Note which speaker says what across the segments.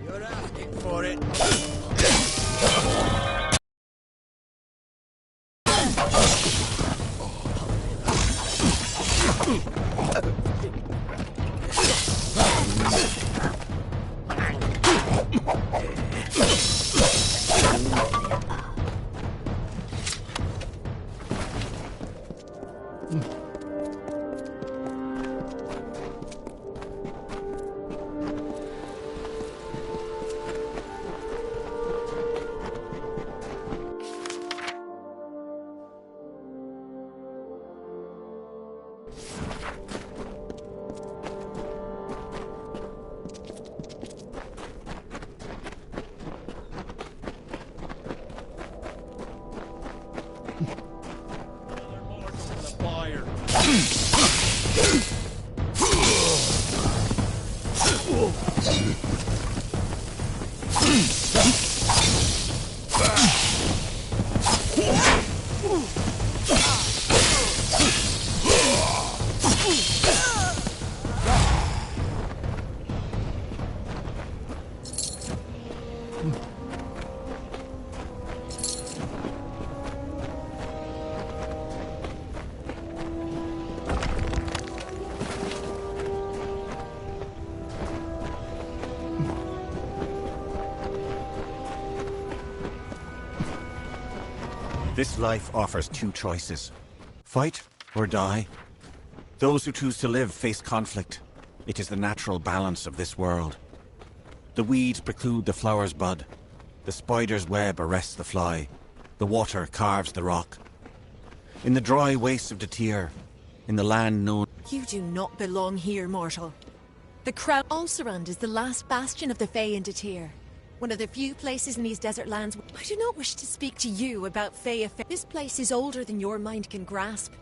Speaker 1: You're asking for it.
Speaker 2: This life offers two choices: fight or die. Those who choose to live face conflict. It is the natural balance of this world. The weeds preclude the flower's bud. The spider's web arrests the fly. The water carves the rock. In the dry wastes of Detir, in the land known...
Speaker 3: You do not belong here, mortal. The crown Ulcerand is the last bastion of the Fae in Detir. One of the few places in these desert lands... I do not wish to speak to you about Fae affairs. This place is older than your mind can grasp,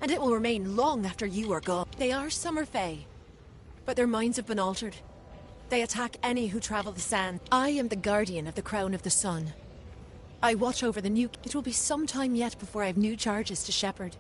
Speaker 3: and it will remain long after you are gone. They are summer Fae, but their minds have been altered. They attack any who travel the sand. I am the guardian of the Crown of the Sun. I watch over the new... It will be some time yet before I have new charges to shepherd.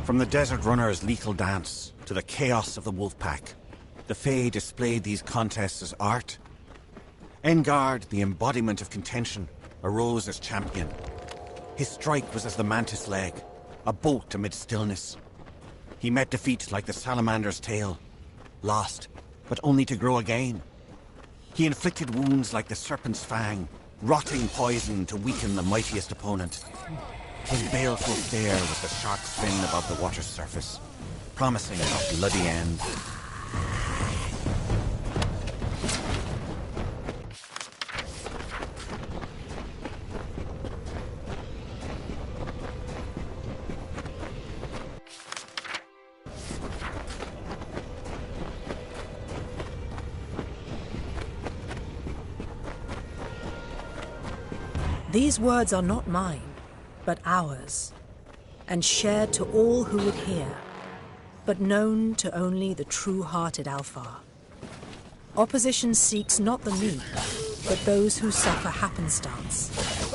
Speaker 2: From the desert runner's lethal dance to the chaos of the wolf pack, the Fae displayed these contests as art. Engard, the embodiment of contention, arose as champion. His strike was as the mantis leg, a bolt amid stillness. He met defeat like the salamander's tail, lost, but only to grow again. He inflicted wounds like the serpent's fang, rotting poison to weaken the mightiest opponent. His baleful stare was the shark's fin above the water's surface, promising a bloody end.
Speaker 1: These words are not mine, but ours, and shared to all who would hear, but known to only the true-hearted Alfar. Opposition seeks not the meek, but those who suffer happenstance,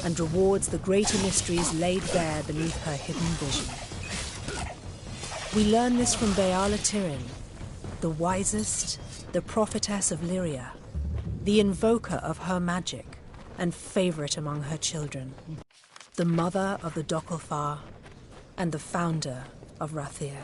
Speaker 1: and rewards the greater mysteries laid bare beneath her hidden vision. We learn this from Beala Tirin, the wisest, the prophetess of Lyria, the invoker of her magic, and favorite among her children, the mother of the Dokalfar, and the founder of Rathir.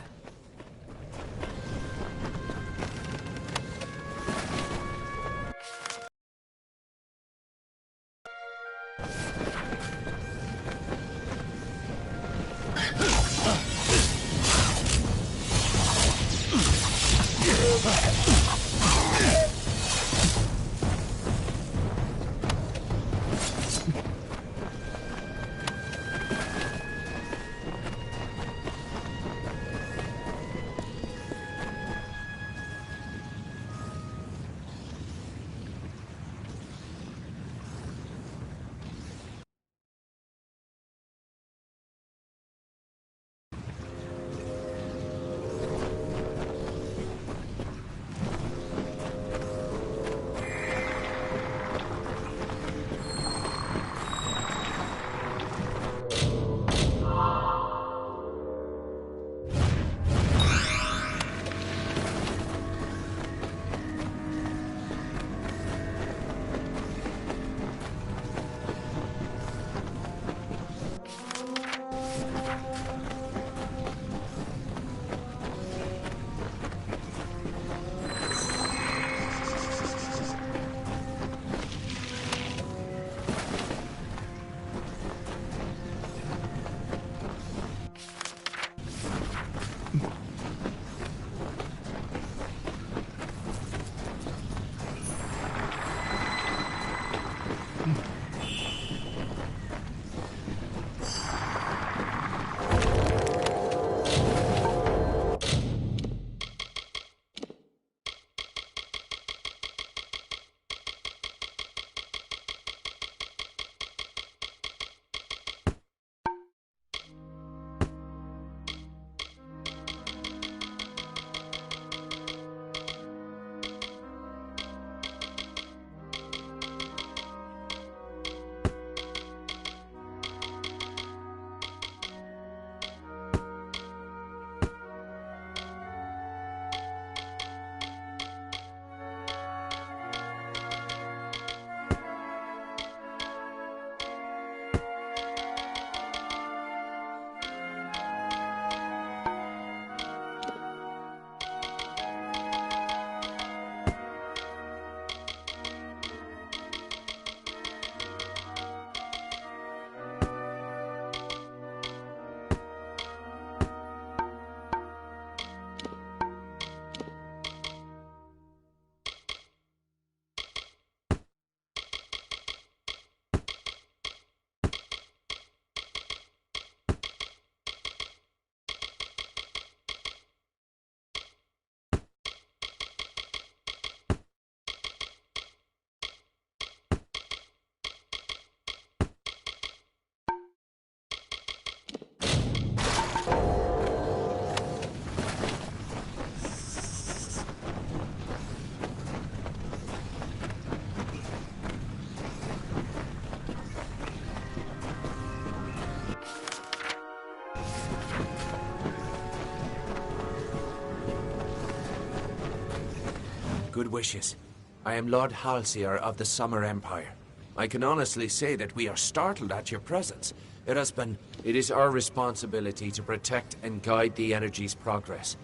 Speaker 4: Good wishes. I am Lord Halcyr of the Summer Empire. I can honestly say that we are startled at your presence. It is our responsibility to protect and guide the energy's progress.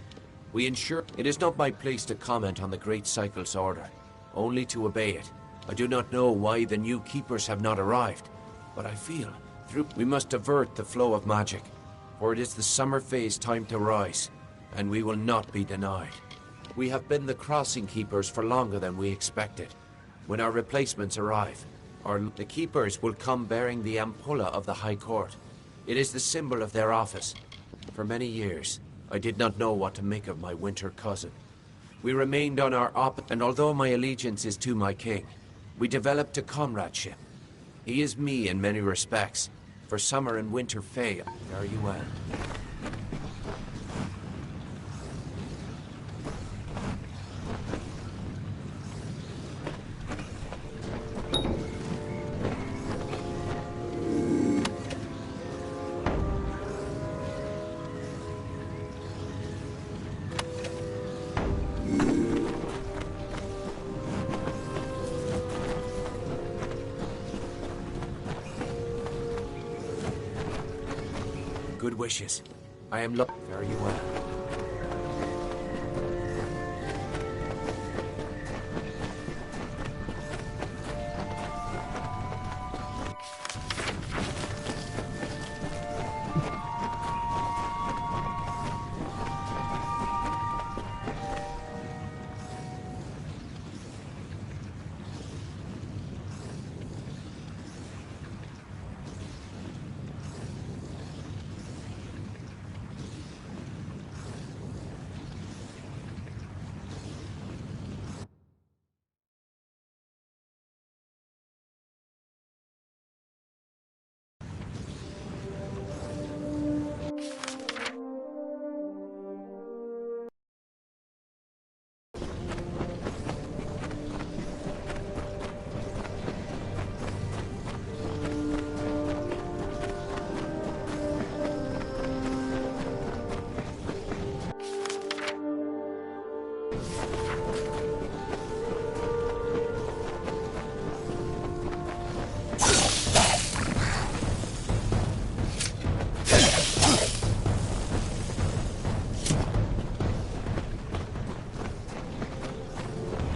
Speaker 4: We ensure it is not my place to comment on the Great Cycle's order, only to obey it. I do not know why the new keepers have not arrived, but I feel we must divert the flow of magic, for it is the summer phase time to rise, and we will not be denied. We have been the crossing keepers for longer than we expected. When our replacements arrive, the keepers will come bearing the ampulla of the High Court. It is the symbol of their office. For many years, I did not know what to make of my winter cousin. We remained on our and although my allegiance is to my king, we developed a comradeship. He is me in many respects. For summer and winter Fae, fare you well. Good wishes. I am fare you well.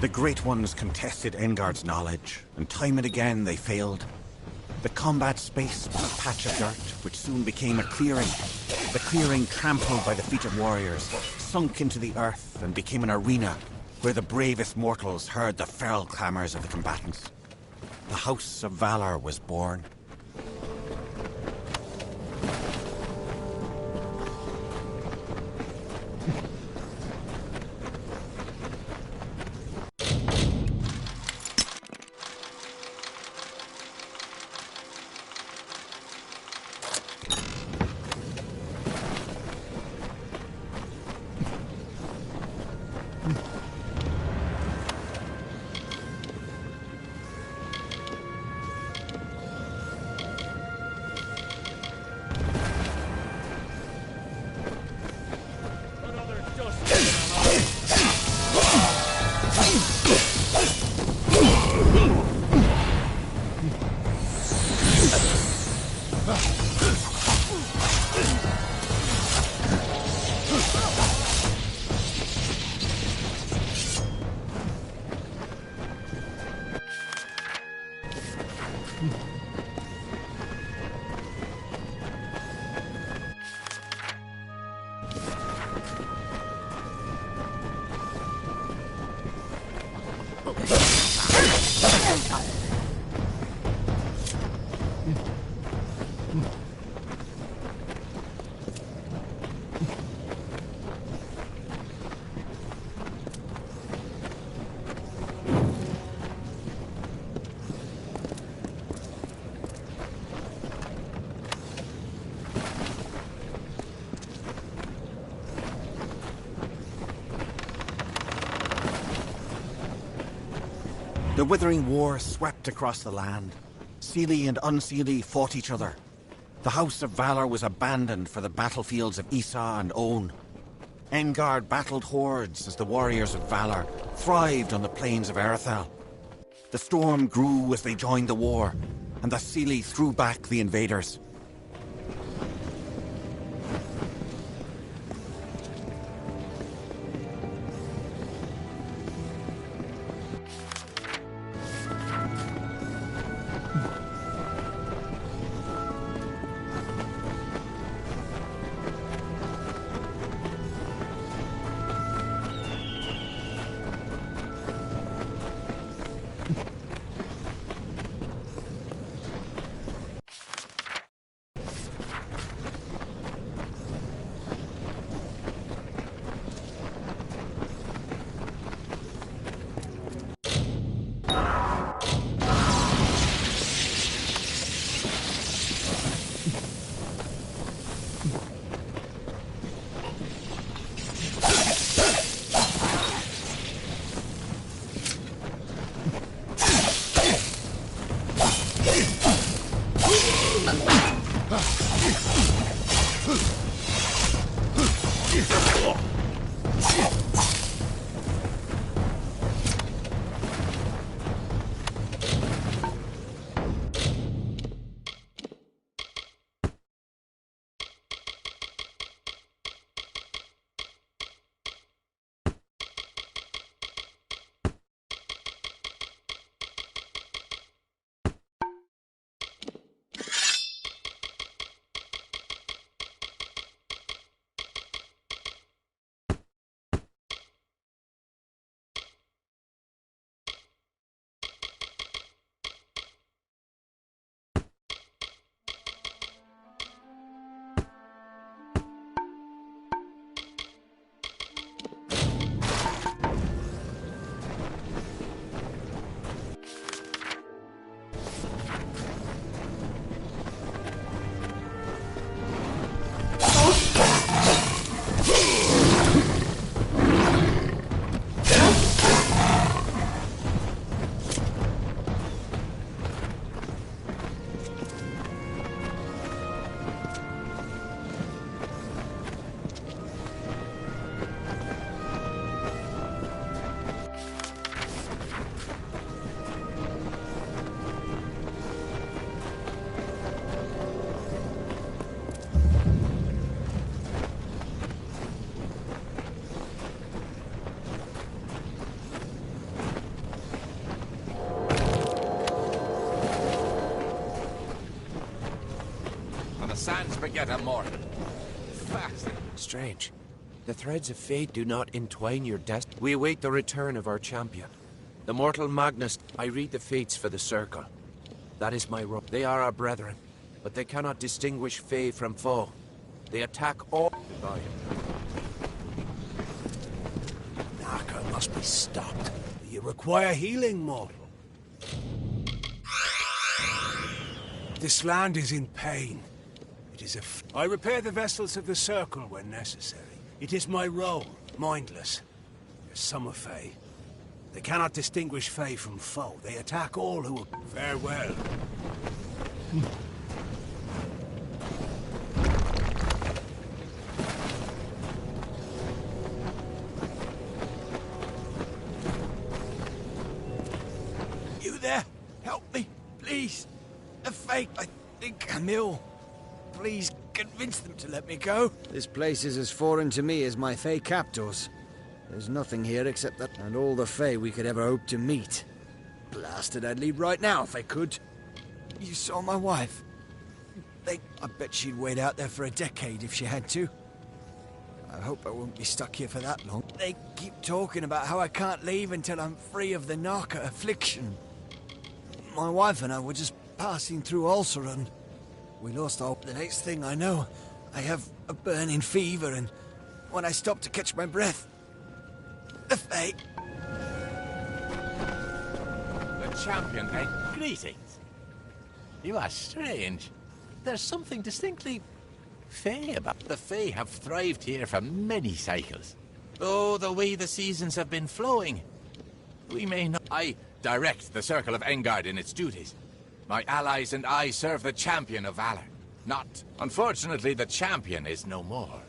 Speaker 2: The Great Ones contested Engard's knowledge, and time and again they failed. The combat space was a patch of dirt, which soon became a clearing. The clearing, trampled by the feet of warriors, sunk into the earth and became an arena where the bravest mortals heard the feral clamors of the combatants. The House of Valor was born. The Withering War swept across the land. Seelie and Unseelie fought each other. The House of Valor was abandoned for the battlefields of Isa and Own. Engard battled hordes as the warriors of Valor thrived on the plains of Erethel. The storm grew as they joined the war, and the Seelie threw back the invaders.
Speaker 4: Sans beget a mortal. Fast. Strange. The threads of fate do not entwine your destiny. We await the return of our champion. The mortal Magnus. I read the fates for the circle. That is my role. They are our brethren, but they cannot distinguish Fae from foe. They attack all. Goodbye.
Speaker 5: Narco must be stopped. You require healing, mortal. This land is in pain. It is I repair the vessels of the Circle when necessary. It is my role, mindless. Some are Fae. They cannot distinguish Fae from foe. They attack all who... Farewell. You there? Help me, please. A Fae, I think Camille. Please convince them to let me go.
Speaker 6: This place is as foreign to me as my Fae captors. There's nothing here except that and all the Fae we could ever hope to meet. Blasted, I'd leave right now if I could.
Speaker 5: You saw my wife. I bet she'd wait out there for a decade if she had to. I hope I won't be stuck here for that long. They keep talking about how I can't leave until I'm free of the Narca affliction. My wife and I were just passing through Ulceron. We lost all. The next thing I know, I have a burning fever, and when I stop to catch my breath, the Fae.
Speaker 7: The champion, eh? Greetings. You are strange. There's something distinctly Fae about. The Fae have thrived here for many cycles. Oh, the way the seasons have been flowing. We may not... I direct the Circle of Engard in its duties. My allies and I serve the champion of Valor. Not... Unfortunately, the champion is no more.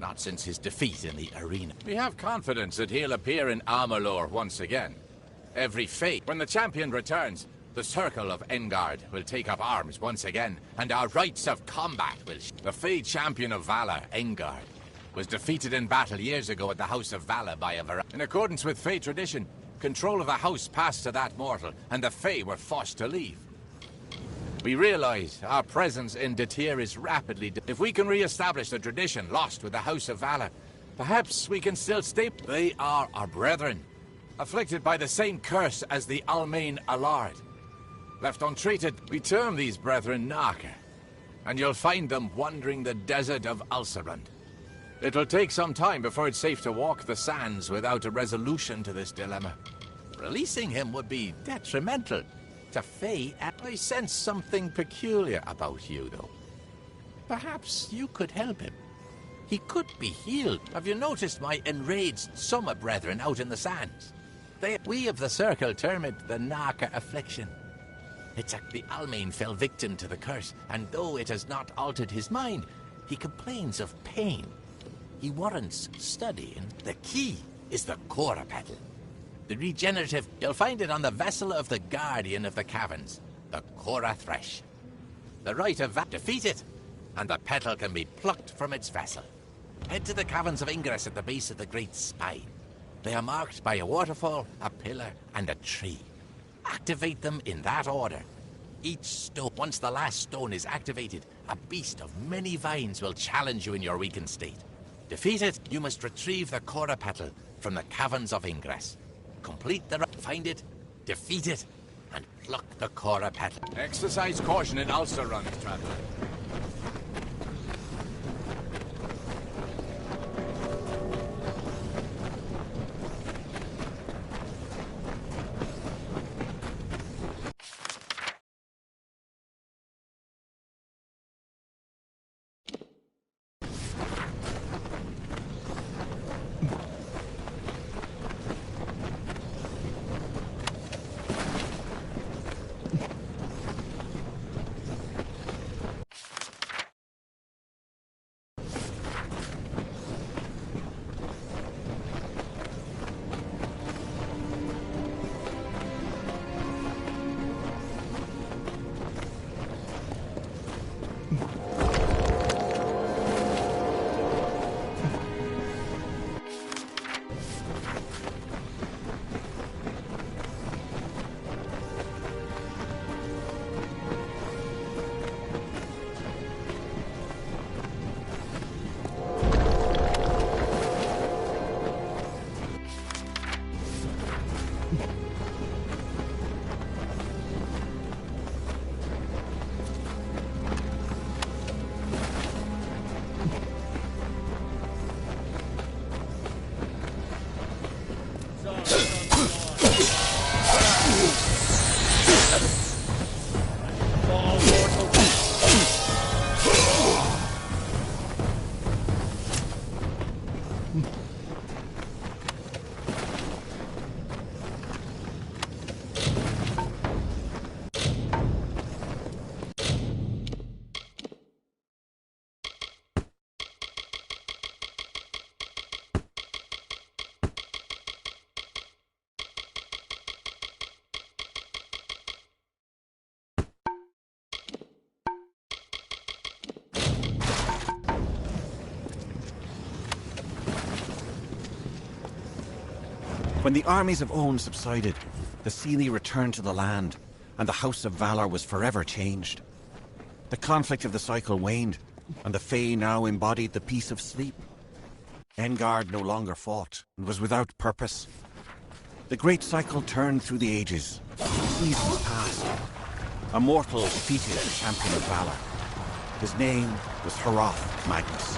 Speaker 7: not since his defeat in the arena. We have confidence that he'll appear in Amalur once again. Every fate. When the champion returns, the Circle of Engard will take up arms once again, and our rites of combat will... The Fey champion of Valor, Engard, was defeated in battle years ago at the House of Valor by a variety. In accordance with Fey tradition, control of the house passed to that mortal, and the Fey were forced to leave. We realize our presence in Detir is rapidly... If we can re-establish the tradition lost with the House of Valor, perhaps we can still stay... They are our brethren, afflicted by the same curse as the Almain Allard. Left untreated, we term these brethren Narka, and you'll find them wandering the desert of Ulcerund. It'll take some time before it's safe to walk the sands without a resolution to this dilemma. Releasing him would be detrimental to Faye. I sense something peculiar about you, though. Perhaps you could help him. He could be healed. Have you noticed my enraged summer brethren out in the sands? We of the Circle term it the Narka affliction. The Almain fell victim to the curse, and though it has not altered his mind, he complains of pain. He warrants studying. The key is the Cora Petal. The regenerative, you'll find it on the vessel of the Guardian of the Caverns, the Cora Thresh. The rite of defeat it, and the petal can be plucked from its vessel. Head to the Caverns of Ingress at the base of the Great Spine. They are marked by a waterfall, a pillar, and a tree. Activate them in that order. Each stone, once the last stone is activated, a beast of many vines will challenge you in your weakened state. Defeat it, you must retrieve the Cora Petal from the Caverns of Ingress. Complete the... Find it, defeat it, and pluck the Cora Petal. Exercise caution in Ulcerund, traveler.
Speaker 2: When the armies of Own subsided, the Seelie returned to the land, and the House of Valor was forever changed. The conflict of the cycle waned, and the Fae now embodied the peace of sleep. Engard no longer fought, and was without purpose. The great cycle turned through the ages. Seasons passed. A mortal defeated the champion of Valor. His name was Hroth Magnus.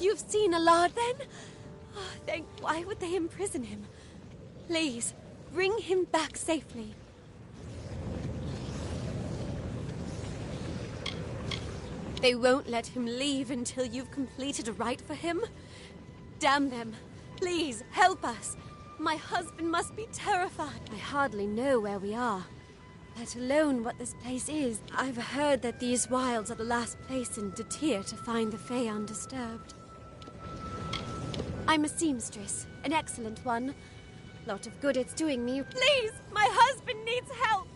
Speaker 8: You've seen Amalur then? Oh, why would they imprison him? Please, bring him back safely. They won't let him leave until you've completed a rite for him? Damn them. Please, help us. My husband must be terrified. I hardly know where we are, let alone what this place is. I've heard that these wilds are the last place in Detir to find the Fae undisturbed. I'm a seamstress, an excellent one. Lot of good it's doing me. Please, my husband needs help.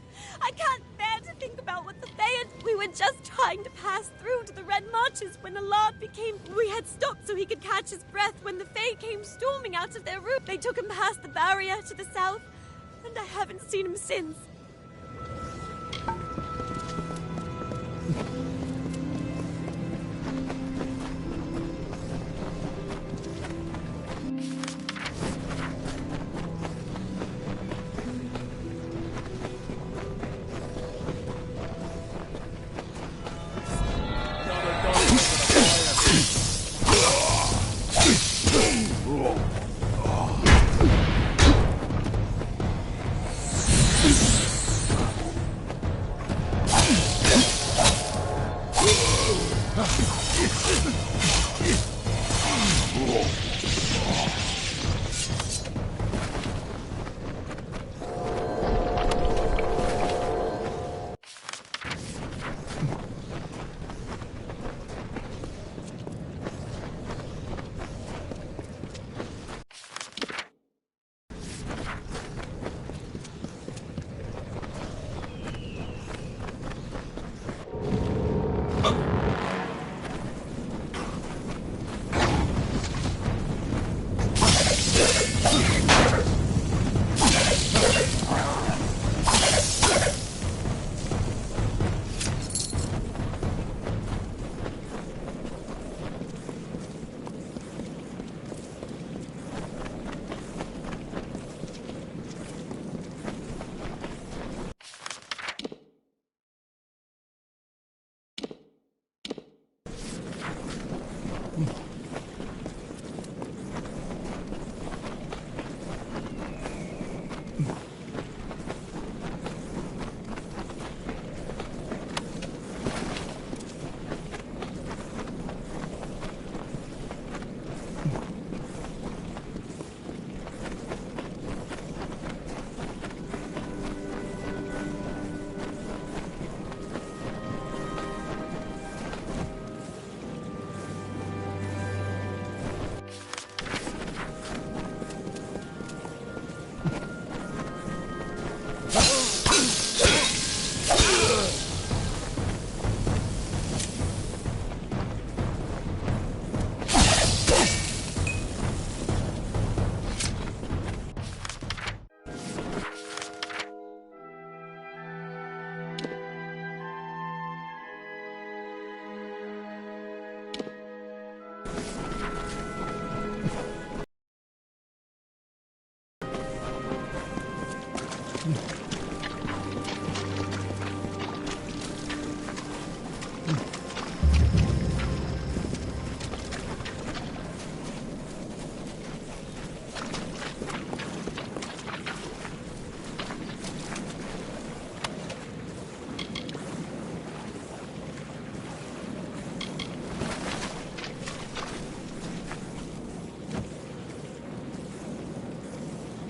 Speaker 8: I can't bear to think about what the Fae and we were just trying to pass through to the Red Marches when Amalur became... We had stopped so he could catch his breath when the Fae came storming out of their roof. They took him past the barrier to the south, and I haven't seen him since.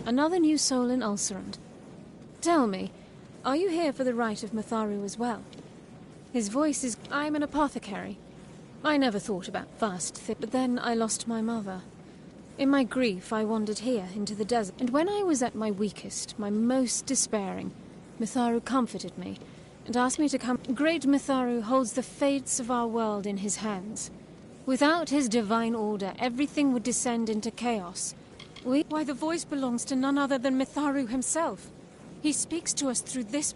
Speaker 9: Another new soul in Ulcerand. Tell me, are you here for the rite of Mitharu as well? His voice is... I'm an apothecary. I never thought about but then I lost my mother. In my grief, I wandered here, into the desert, and when I was at my weakest, my most despairing, Mitharu comforted me, and asked me to come... Great Mitharu holds the fates of our world in his hands. Without his divine order, everything would descend into chaos. Why, the voice belongs to none other than Mitharu himself. He speaks to us through this...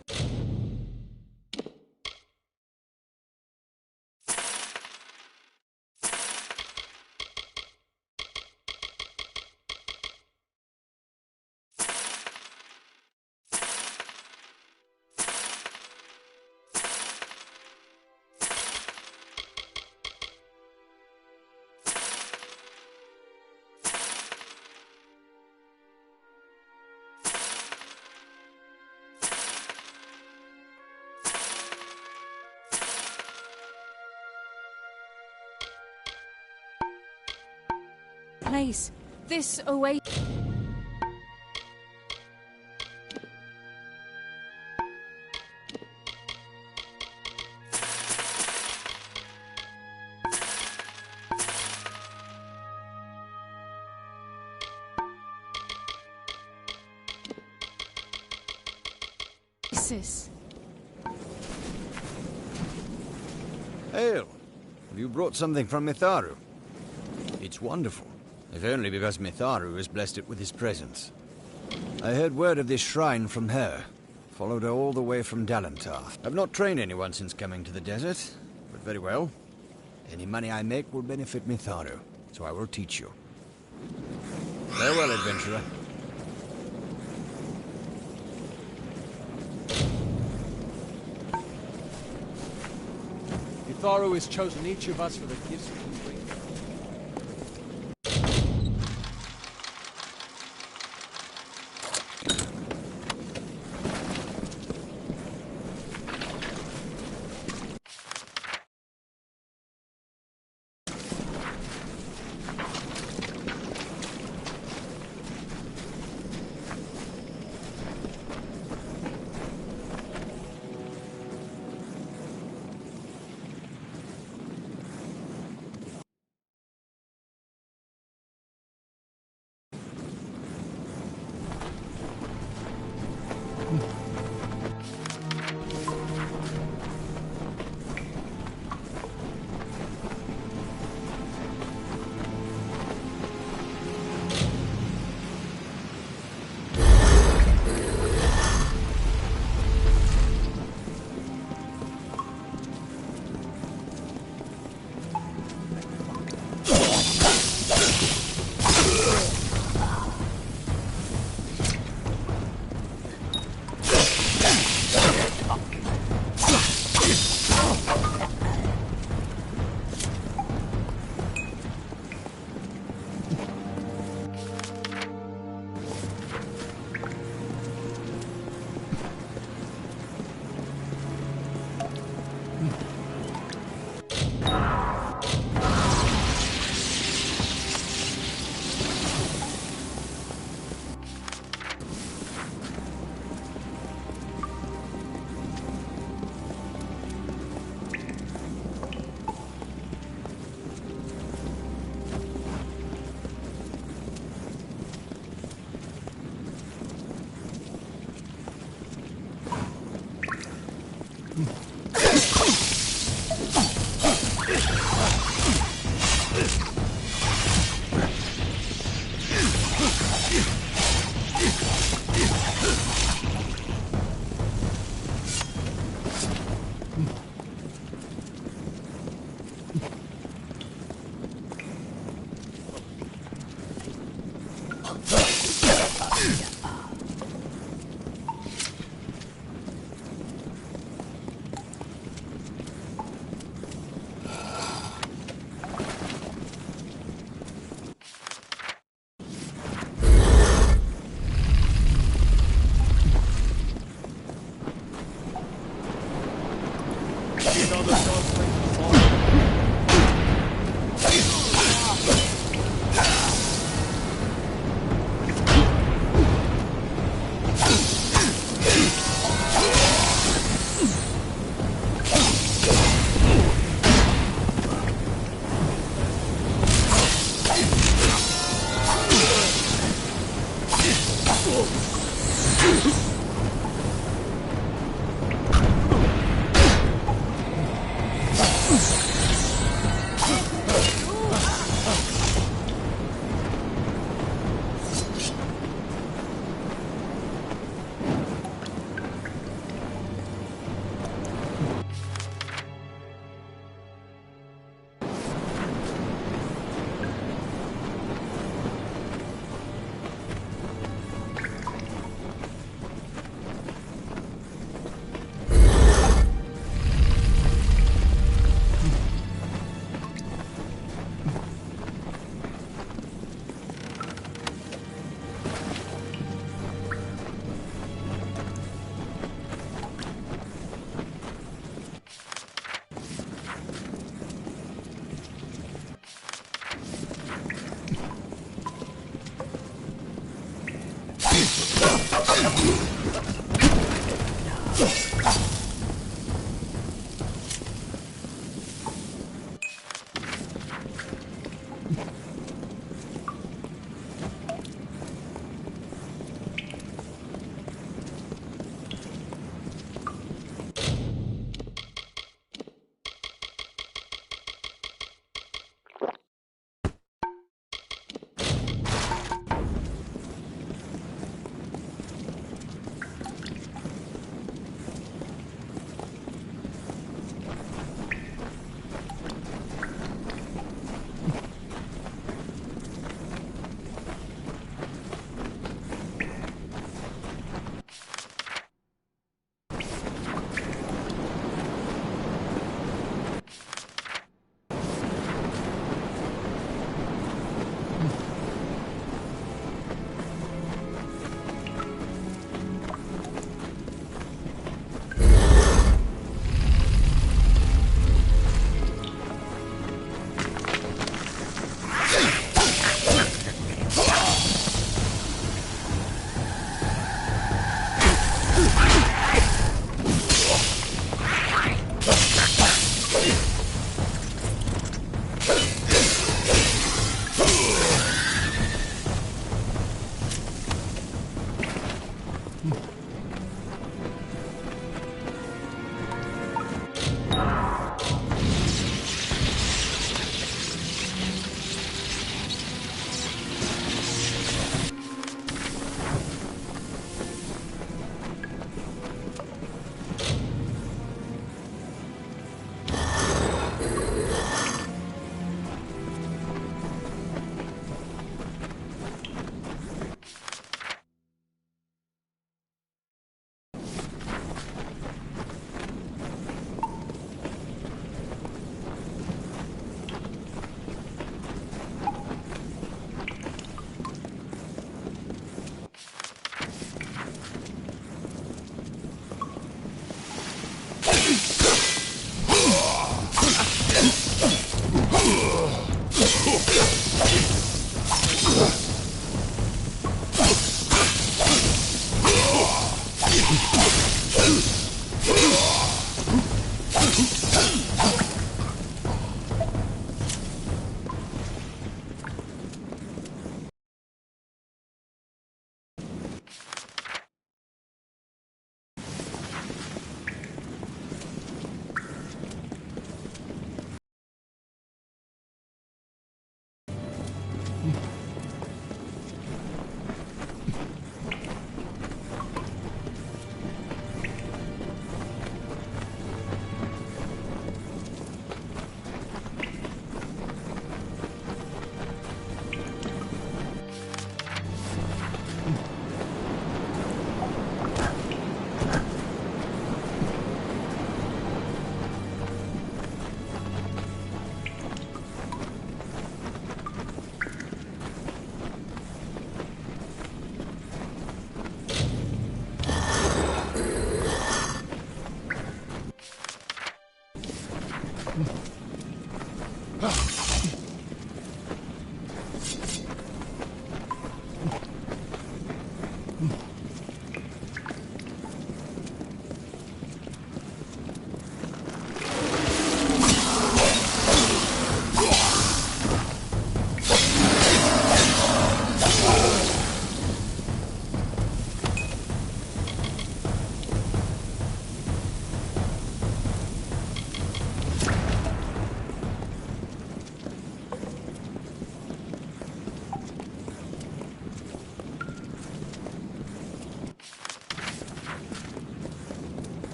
Speaker 9: place. This away.
Speaker 6: Hail! Have you brought something from Mitharu? It's wonderful, if only because Mitharu has blessed it with his presence. I heard word of this shrine from her, followed her all the way from Dalantar. I've not trained anyone since coming to the desert, but very well. Any money I make will benefit Mitharu, so I will teach you. Farewell, adventurer.
Speaker 10: Mitharu has chosen each of us for the gifts we can bring.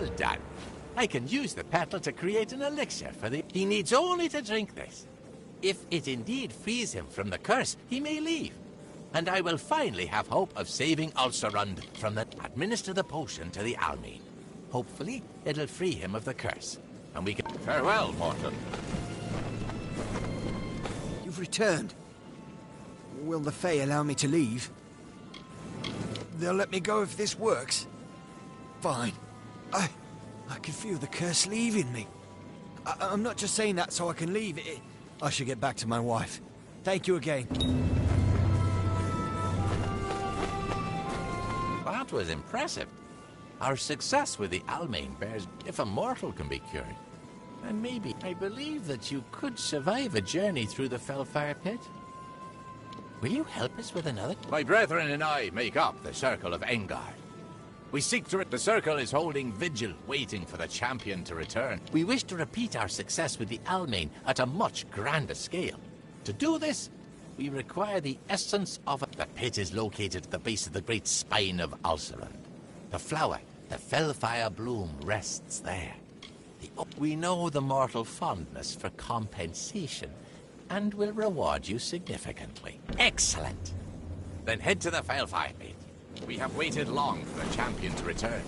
Speaker 7: Well done. I can use the petal to create an elixir for the... He needs only to drink this. If it indeed frees him from the curse, he may leave. And I will finally have hope of saving Ulcerund from the... Administer the potion to the Almine. Hopefully, it'll free him of the curse. And we can...
Speaker 11: Farewell, mortal.
Speaker 5: You've returned. Will the Fae allow me to leave? They'll let me go if this works. Fine. I can feel the curse leaving me. I'm not just saying that so I can leave. I should get back to my wife. Thank you again.
Speaker 7: That was impressive. Our success with the Almine bears if a mortal can be cured. And maybe I believe that you could survive a journey through the Fellfire Pit. Will you help us with another?
Speaker 11: My brethren and I make up the Circle of Engard. We seek to... The Circle is holding vigil, waiting for the champion to return.
Speaker 7: We wish to repeat our success with the Almine at a much grander scale. To do this, we require the essence of... The pit is located at the base of the great spine of Ulcerund. The flower, the Fellfire bloom, rests there. We know the mortal fondness for compensation, and will reward you significantly.
Speaker 11: Excellent! Then head to the Fellfire Pit. We have waited long for the champion to return.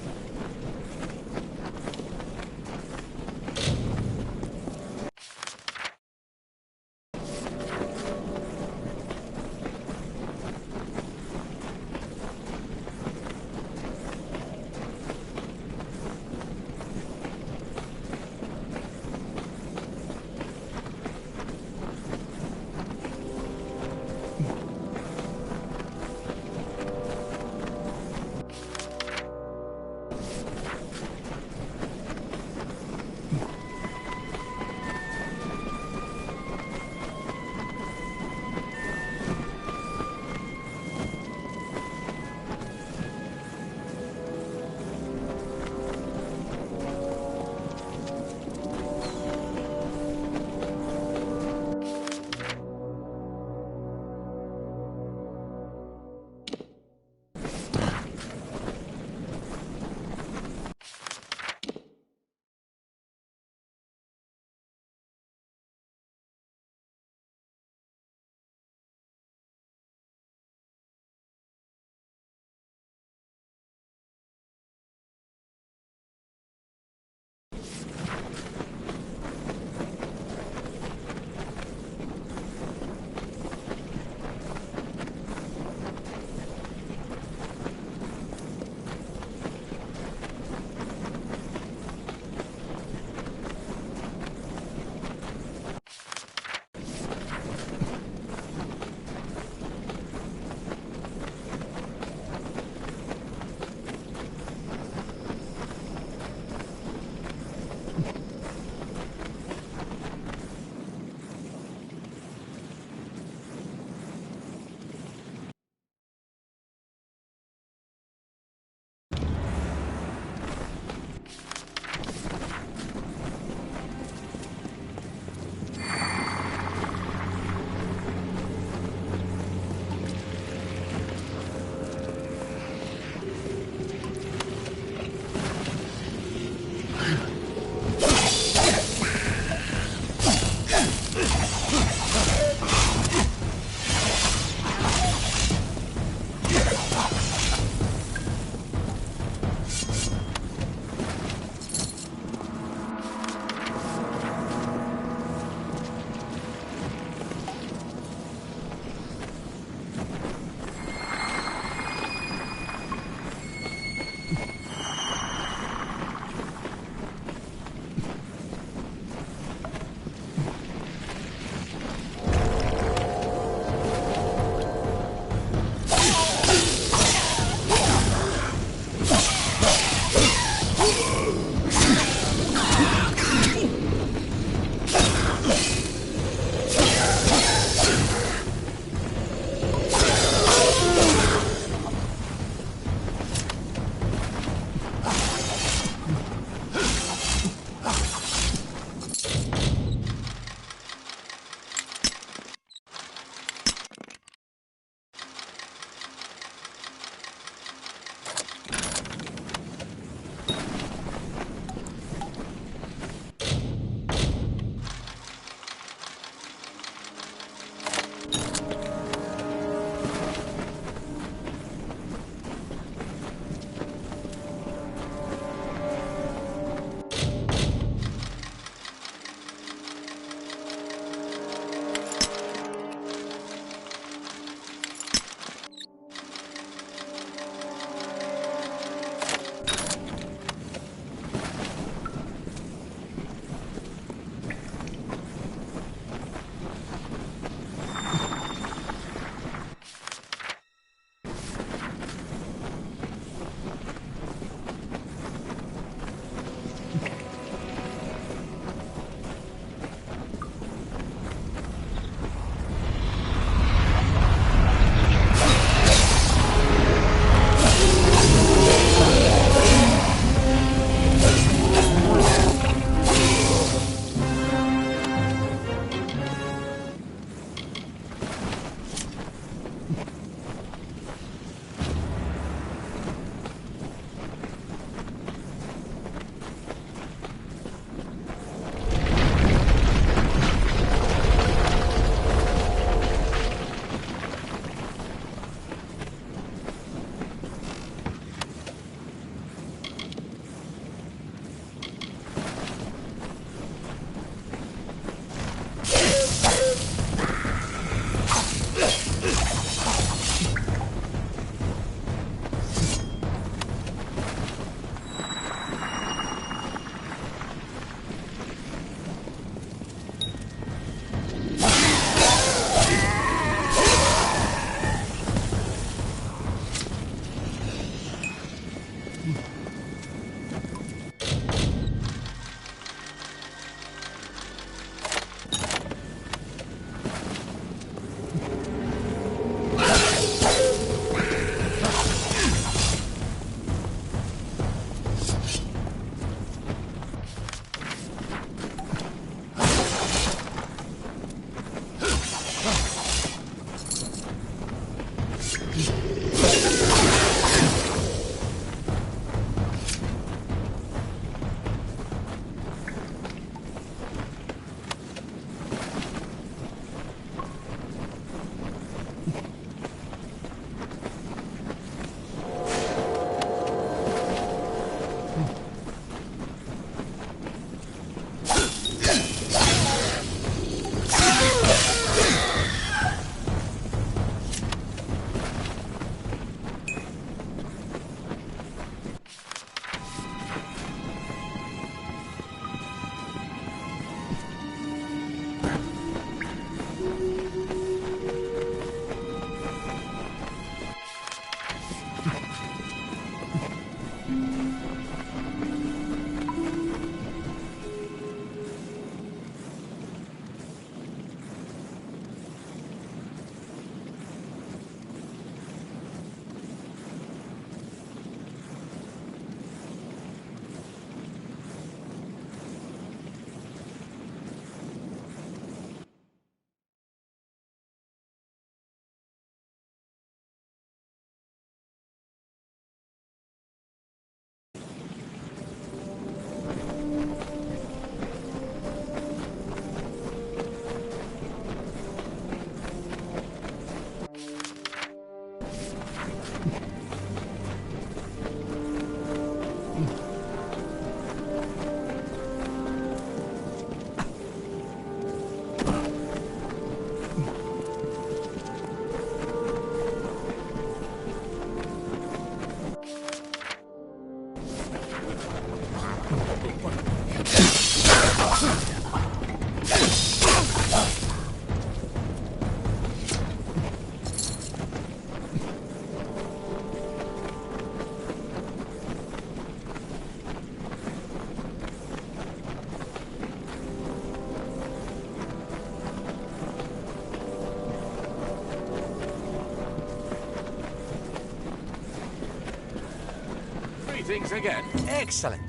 Speaker 11: Greetings again.
Speaker 7: Excellent.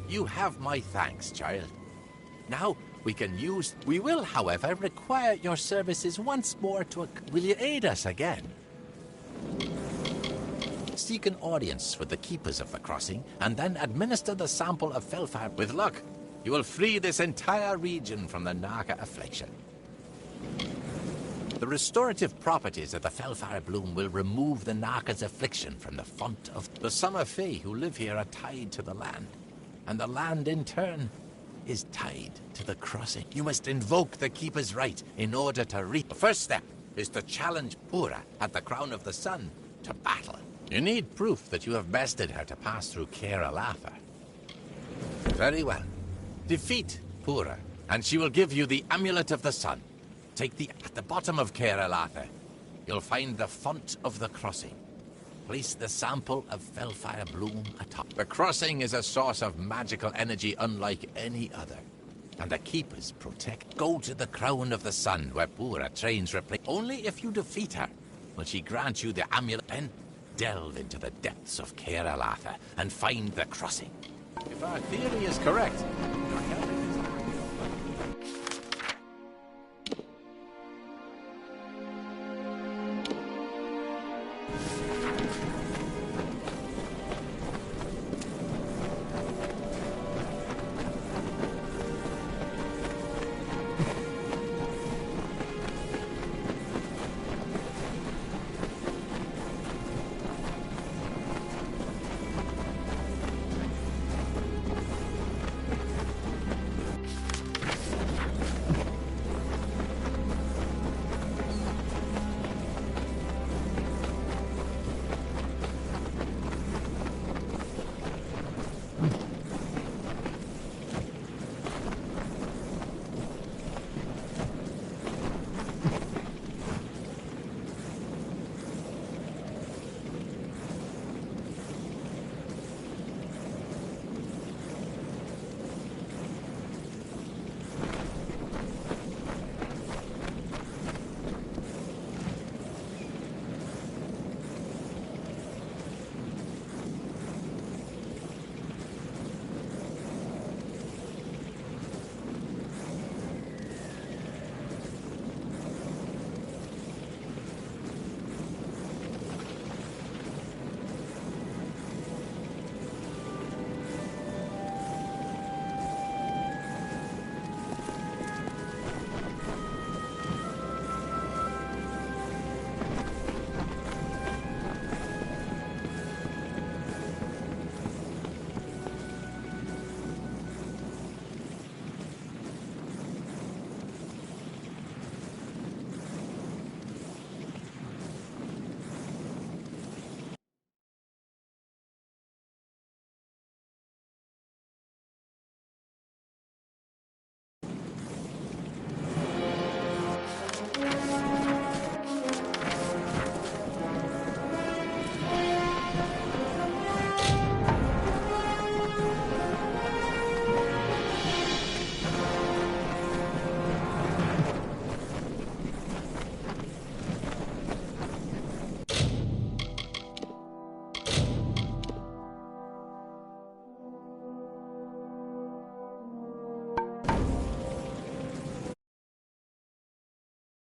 Speaker 7: You have my thanks, child. Now, we can use... We will, however, require your services once more to... Will you aid us again? Seek an audience with the keepers of the crossing, and then administer the sample of Felfire. With luck, you will free this entire region from the Naka affliction. The restorative properties of the Felfire Bloom will remove the Naka's affliction from the font of... The Summer Fae who live here are tied to the land, and the land, in turn, is tied to the crossing. You must invoke the Keeper's right in order to reach... The first step is to challenge Pura at the Crown of the Sun to battle. You need proof that you have bested her to pass through Caer Alatha. Very well. Defeat Pura, and she will give you the Amulet of the Sun. At the bottom of Caer Alatha, you'll find the font of the crossing. Place the sample of Felfire Bloom atop. The crossing is a source of magical energy unlike any other, and the Keepers protect. Go to the Crown of the Sun, where Pura trains replace. Only if you defeat her will she grant you the amulet. Then delve into the depths of Caer Alatha and find the crossing.
Speaker 11: If our theory is correct,